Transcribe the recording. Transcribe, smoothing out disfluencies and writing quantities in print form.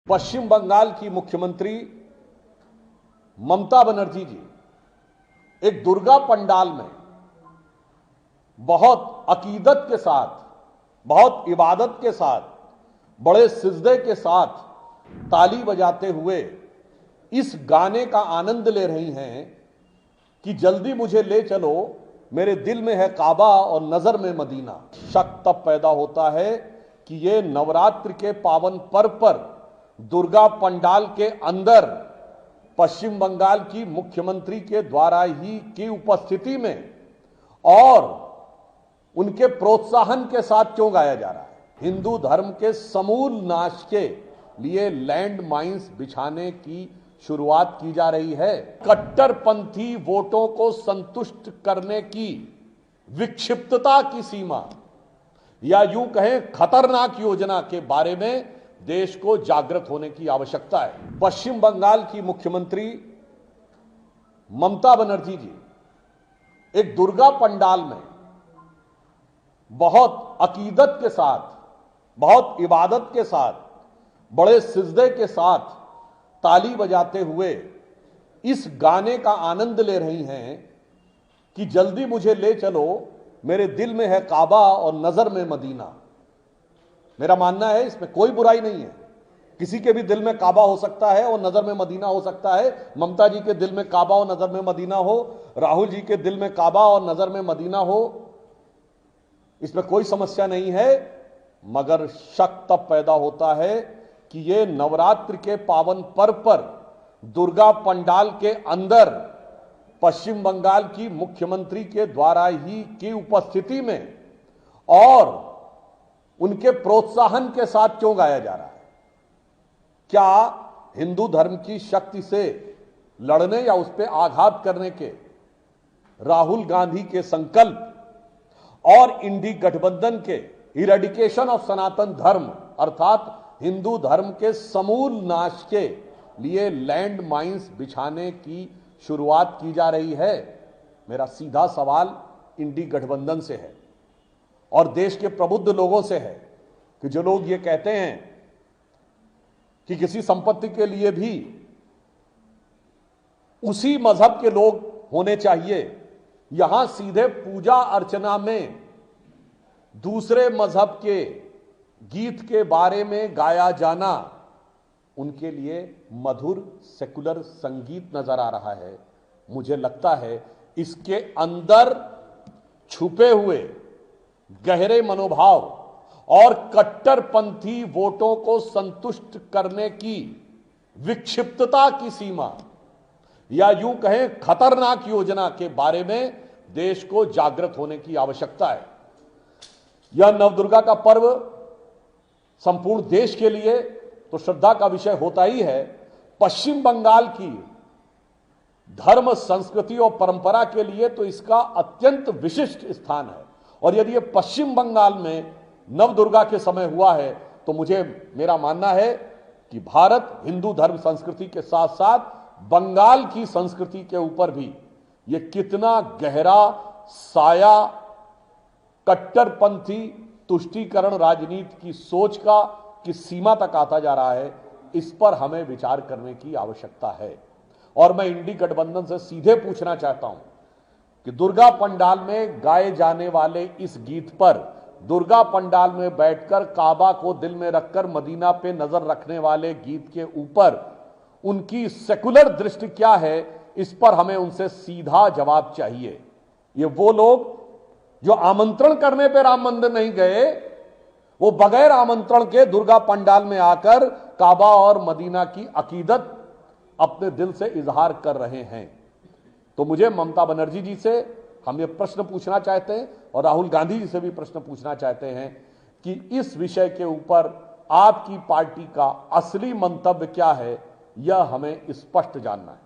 पश्चिम बंगाल की मुख्यमंत्री ममता बनर्जी जी एक दुर्गा पंडाल में बहुत अकीदत के साथ, बहुत इबादत के साथ, बड़े सिजदे के साथ ताली बजाते हुए इस गाने का आनंद ले रही हैं कि जल्दी मुझे ले चलो, मेरे दिल में है काबा और नजर में मदीना। शक तब पैदा होता है कि ये नवरात्र के पावन पर्व पर दुर्गा पंडाल के अंदर पश्चिम बंगाल की मुख्यमंत्री के द्वारा ही की उपस्थिति में और उनके प्रोत्साहन के साथ क्यों गाया जा रहा है। हिंदू धर्म के समूल नाश के लिए लैंड माइंस बिछाने की शुरुआत की जा रही है। कट्टरपंथी वोटों को संतुष्ट करने की विक्षिप्तता की सीमा या यूं कहें खतरनाक योजना के बारे में देश को जागृत होने की आवश्यकता है। पश्चिम बंगाल की मुख्यमंत्री ममता बनर्जी जी एक दुर्गा पंडाल में बहुत अकीदत के साथ, बहुत इबादत के साथ, बड़े सिजदे के साथ ताली बजाते हुए इस गाने का आनंद ले रही हैं कि जल्दी मुझे ले चलो, मेरे दिल में है काबा और नजर में मदीना। मेरा मानना है इसमें कोई बुराई नहीं है। किसी के भी दिल में काबा हो सकता है और नजर में मदीना हो सकता है। ममता जी के दिल में काबा और नजर में मदीना हो, राहुल जी के दिल में काबा और नजर में मदीना हो, इसमें कोई समस्या नहीं है। मगर शक तब पैदा होता है कि ये नवरात्र के पावन पर्व पर दुर्गा पंडाल के अंदर पश्चिम बंगाल की मुख्यमंत्री के द्वारा ही की उपस्थिति में और उनके प्रोत्साहन के साथ क्यों गाया जा रहा है। क्या हिंदू धर्म की शक्ति से लड़ने या उस पर आघात करने के राहुल गांधी के संकल्प और इंडी गठबंधन के इरेडिकेशन ऑफ सनातन धर्म अर्थात हिंदू धर्म के समूल नाश के लिए लैंड माइंस बिछाने की शुरुआत की जा रही है। मेरा सीधा सवाल इंडी गठबंधन से है और देश के प्रबुद्ध लोगों से है कि जो लोग ये कहते हैं कि किसी संपत्ति के लिए भी उसी मजहब के लोग होने चाहिए, यहां सीधे पूजा अर्चना में दूसरे मजहब के गीत के बारे में गाया जाना उनके लिए मधुर सेकुलर संगीत नजर आ रहा है। मुझे लगता है इसके अंदर छुपे हुए गहरे मनोभाव और कट्टरपंथी वोटों को संतुष्ट करने की विक्षिप्तता की सीमा या यूं कहें खतरनाक योजना के बारे में देश को जागृत होने की आवश्यकता है। यह नवदुर्गा का पर्व संपूर्ण देश के लिए तो श्रद्धा का विषय होता ही है। पश्चिम बंगाल की धर्म, संस्कृति और परंपरा के लिए तो इसका अत्यंत विशिष्ट स्थान है और यदि ये पश्चिम बंगाल में नवदुर्गा के समय हुआ है तो मेरा मानना है कि भारत हिंदू धर्म संस्कृति के साथ साथ बंगाल की संस्कृति के ऊपर भी ये कितना गहरा साया कट्टरपंथी तुष्टीकरण राजनीति की सोच का किस सीमा तक आता जा रहा है, इस पर हमें विचार करने की आवश्यकता है। और मैं इंडी गठबंधन से सीधे पूछना चाहता हूं कि दुर्गा पंडाल में गाए जाने वाले इस गीत पर दुर्गा पंडाल में बैठकर काबा को दिल में रखकर मदीना पे नजर रखने वाले गीत के ऊपर उनकी सेकुलर दृष्टि क्या है, इस पर हमें उनसे सीधा जवाब चाहिए। ये वो लोग जो आमंत्रण करने पे राम मंदिर नहीं गए, वो बगैर आमंत्रण के दुर्गा पंडाल में आकर काबा और मदीना की अकीदत अपने दिल से इजहार कर रहे हैं। तो मुझे ममता बनर्जी जी से हम ये प्रश्न पूछना चाहते हैं और राहुल गांधी जी से भी प्रश्न पूछना चाहते हैं कि इस विषय के ऊपर आपकी पार्टी का असली मंतव्य क्या है, यह हमें स्पष्ट जानना है।